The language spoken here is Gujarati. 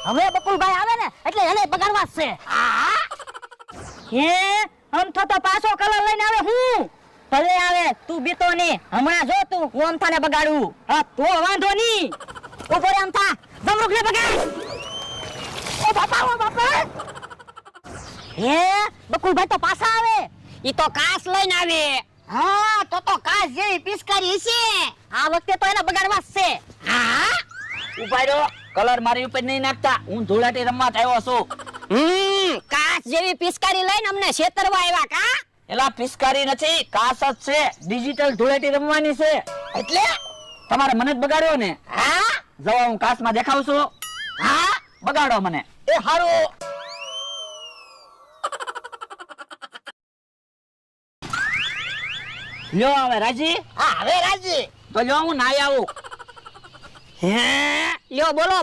હવે બકુલભાઈ આવે ને એટલે એને બગાડવા જ છે. હે અમથો તો પાછો કલર લઈને આવે હું ભલે આવે તું બીતો ની હમણાં જો તું હું અમથાને બગાડું હા તો વાંધો ની ઉભો રે અમથા જમરૂખને બગાડ ઓ બાપા હે બકુલભાઈ તો પાછા આવે ઈ તો કાસ લઈને આવે હા તો કાચ જેવી પિચકારી છે. આ વખતે તો એને બગાડવા જ છે હા ઉભા રહ્યો કલર મારી ઉપર નહીં નાખતા હું ધૂળાટી રમવા જ આવ્યો છું કાચ જેવી પિચકારી લઈને અમને છેતરવા આવ્યા કા એલા પિસ્કારી નથી કાસ જ છે ડિજિટલ ધૂળેટી રમવાની છે એટલે તમારે મને જ બગાડ્યો ને હા જવા હું કાસમાં દેખાડું છું હા બગાડો મને એ હારું લ્યો હવે રાજી હા હવે રાજી તો લ્યો હું નાઈ આવું લ્યો બોલો